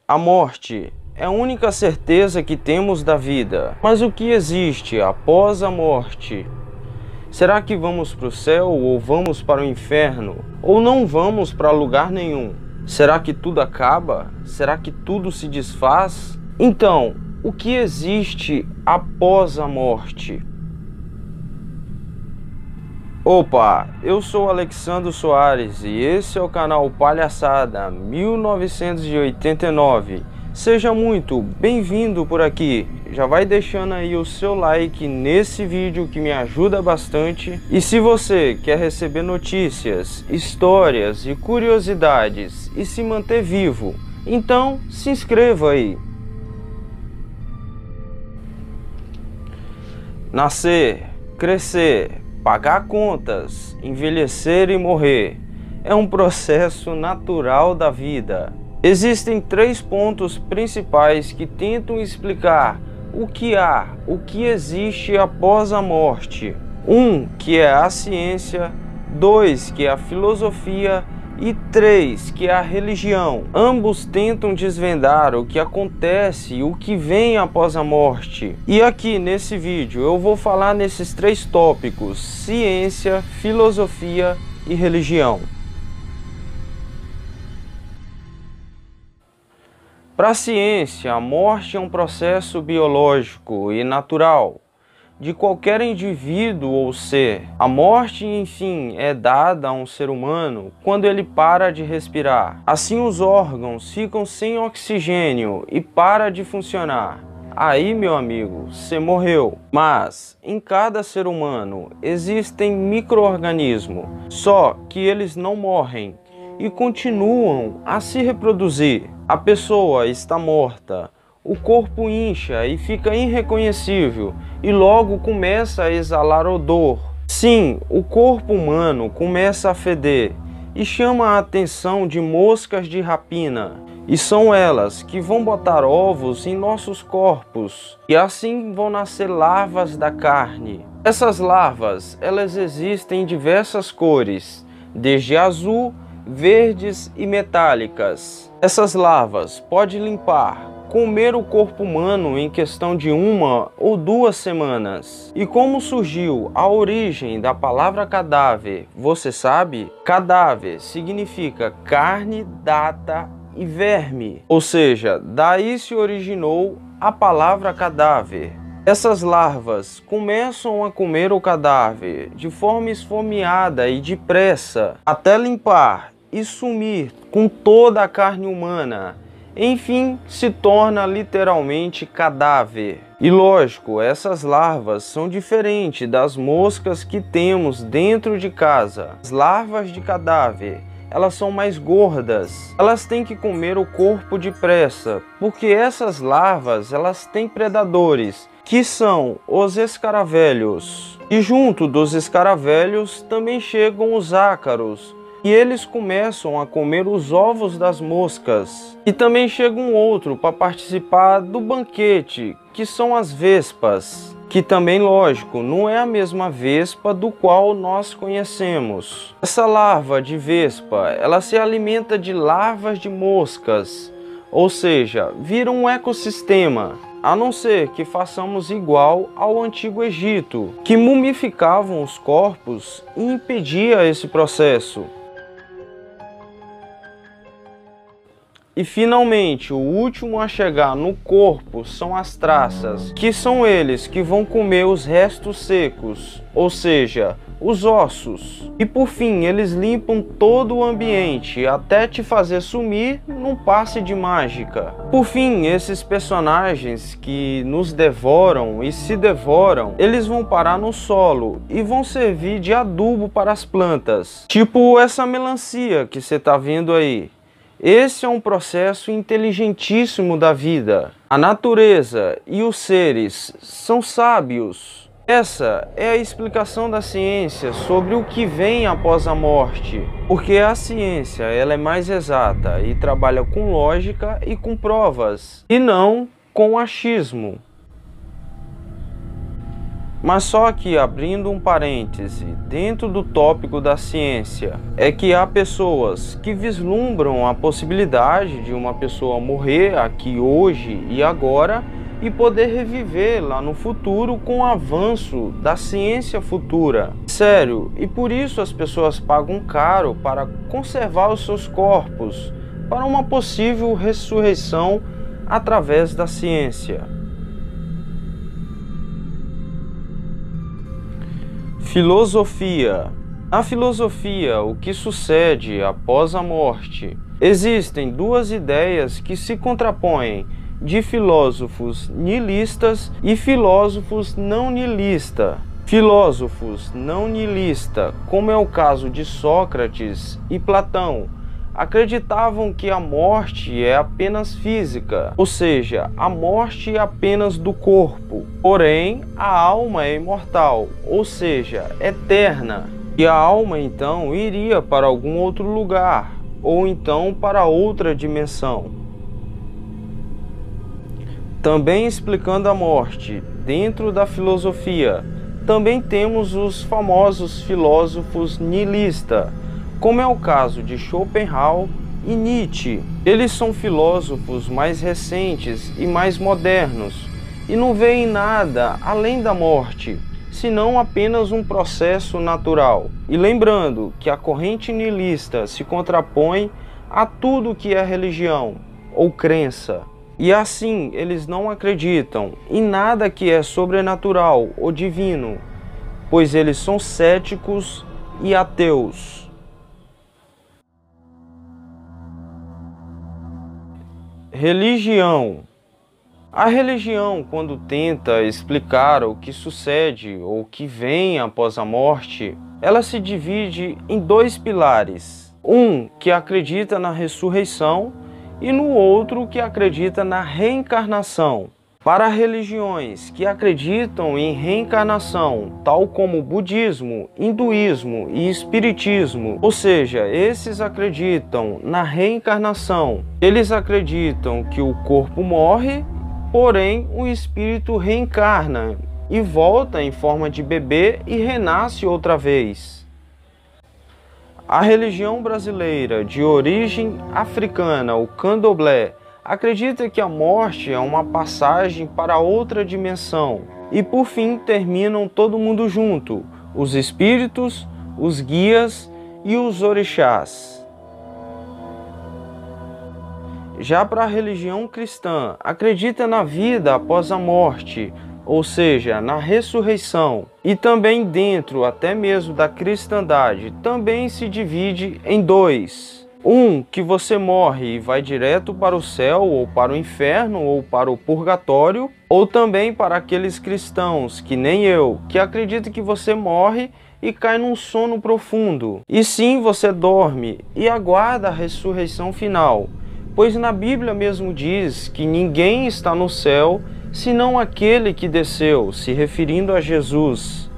A morte é a única certeza que temos da vida. Mas o que existe após a morte? Será que vamos para o céu ou vamos para o inferno? Ou não vamos para lugar nenhum? Será que tudo acaba? Será que tudo se desfaz? Então, o que existe após a morte? Opa, eu sou Alexandro Soares e esse é o canal Palhaçada 1989. Seja muito bem-vindo por aqui. Já vai deixando aí o seu like nesse vídeo que me ajuda bastante. E se você quer receber notícias, histórias e curiosidades e se manter vivo, então se inscreva aí. Nascer, crescer, pagar contas, envelhecer e morrer é um processo natural da vida. Existem 3 pontos principais que tentam explicar o que existe após a morte. 1, que é a ciência, 2, que é a filosofia e 3, que é a religião. Ambos tentam desvendar o que acontece, o que vem após a morte. E aqui nesse vídeo eu vou falar nesses 3 tópicos: ciência, filosofia e religião. Para a ciência, a morte é um processo biológico e natural de qualquer indivíduo ou ser. A morte, enfim, é dada a um ser humano quando ele para de respirar. Assim, os órgãos ficam sem oxigênio e para de funcionar. Aí, meu amigo, você morreu. Mas em cada ser humano existem micro-organismos, só que eles não morrem e continuam a se reproduzir. A pessoa está morta, o corpo incha e fica irreconhecível e logo começa a exalar odor. Sim, o corpo humano começa a feder e chama a atenção de moscas de rapina. E são elas que vão botar ovos em nossos corpos e assim vão nascer larvas da carne. Essas larvas, elas existem em diversas cores, desde azul, verdes e metálicas. Essas larvas podem limpar, comer o corpo humano em questão de 1 ou 2 semanas. E como surgiu a origem da palavra cadáver, você sabe? Cadáver significa carne, data e verme. Ou seja, daí se originou a palavra cadáver. Essas larvas começam a comer o cadáver de forma esfomeada e depressa, até limpar e sumir com toda a carne humana. Enfim, se torna literalmente cadáver. E lógico, essas larvas são diferentes das moscas que temos dentro de casa. As larvas de cadáver, elas são mais gordas. Elas têm que comer o corpo depressa, porque essas larvas, elas têm predadores, que são os escaravelhos. E junto dos escaravelhos também chegam os ácaros, e eles começam a comer os ovos das moscas. E também chega um outro para participar do banquete, que são as vespas, que também, lógico, não é a mesma vespa do qual nós conhecemos. Essa larva de vespa, ela se alimenta de larvas de moscas, ou seja, vira um ecossistema. A não ser que façamos igual ao Antigo Egito, que mumificavam os corpos e impedia esse processo. E finalmente, o último a chegar no corpo são as traças, que são eles que vão comer os restos secos, ou seja, os ossos. E por fim, eles limpam todo o ambiente até te fazer sumir num passe de mágica. Por fim, esses personagens que nos devoram e se devoram, eles vão parar no solo e vão servir de adubo para as plantas. Tipo essa melancia que você tá vendo aí. Esse é um processo inteligentíssimo da vida. A natureza e os seres são sábios. Essa é a explicação da ciência sobre o que vem após a morte. Porque a ciência, ela é mais exata e trabalha com lógica e com provas, e não com achismo. Mas só que, abrindo um parêntese, dentro do tópico da ciência, é que há pessoas que vislumbram a possibilidade de uma pessoa morrer aqui hoje e agora e poder reviver lá no futuro com o avanço da ciência futura. Sério, e por isso as pessoas pagam caro para conservar os seus corpos para uma possível ressurreição através da ciência. Filosofia. Na filosofia, o que sucede após a morte? Existem duas ideias que se contrapõem, de filósofos nihilistas e filósofos não nihilistas. Filósofos não nihilistas, como é o caso de Sócrates e Platão, acreditavam que a morte é apenas física, ou seja, a morte é apenas do corpo. Porém, a alma é imortal, ou seja, eterna. E a alma então iria para algum outro lugar, ou então para outra dimensão. Também explicando a morte, dentro da filosofia, também temos os famosos filósofos nihilistas, como é o caso de Schopenhauer e Nietzsche. Eles são filósofos mais recentes e mais modernos, e não veem nada além da morte, senão apenas um processo natural. E lembrando que a corrente nihilista se contrapõe a tudo que é religião ou crença. E assim, eles não acreditam em nada que é sobrenatural ou divino, pois eles são céticos e ateus. Religião. A religião, quando tenta explicar o que sucede ou o que vem após a morte, ela se divide em dois pilares. Um que acredita na ressurreição e no outro que acredita na reencarnação. Para religiões que acreditam em reencarnação, tal como o budismo, hinduísmo e espiritismo, ou seja, esses acreditam na reencarnação. Eles acreditam que o corpo morre, porém o espírito reencarna e volta em forma de bebê e renasce outra vez. A religião brasileira de origem africana, o candomblé, acredita que a morte é uma passagem para outra dimensão e por fim terminam todo mundo junto, os espíritos, os guias e os orixás. Já para a religião cristã, acredita na vida após a morte, ou seja, na ressurreição. E também dentro até mesmo da cristandade, também se divide em dois. Um, que você morre e vai direto para o céu, ou para o inferno, ou para o purgatório. Ou também para aqueles cristãos, que nem eu, que acreditam que você morre e cai num sono profundo. E sim, você dorme e aguarda a ressurreição final. Pois na Bíblia mesmo diz que ninguém está no céu senão aquele que desceu, se referindo a Jesus.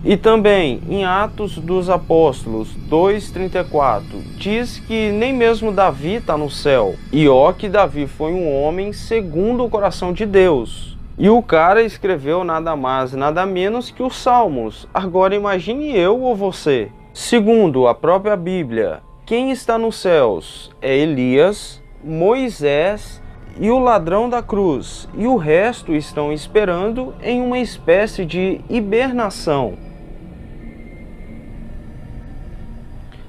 E também em Atos dos Apóstolos 2:34 diz que nem mesmo Davi está no céu. E ó que Davi foi um homem segundo o coração de Deus. E o cara escreveu nada mais, nada menos que os Salmos. Agora imagine eu ou você. Segundo a própria Bíblia, quem está nos céus é Elias, Moisés e o ladrão da cruz, e o resto estão esperando em uma espécie de hibernação.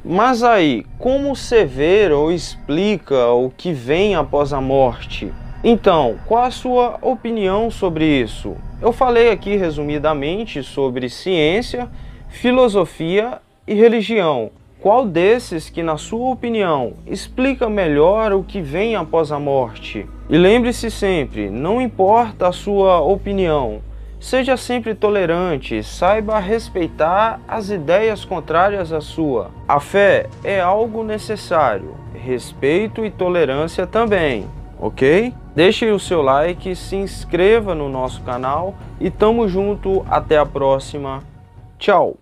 Mas aí, como se vê ou explica o que vem após a morte? Então, qual a sua opinião sobre isso? Eu falei aqui resumidamente sobre ciência, filosofia e religião. Qual desses que, na sua opinião, explica melhor o que vem após a morte? E lembre-se sempre, não importa a sua opinião, seja sempre tolerante, saiba respeitar as ideias contrárias à sua. A fé é algo necessário, respeito e tolerância também, ok? Deixe o seu like, se inscreva no nosso canal e tamo junto, até a próxima. Tchau!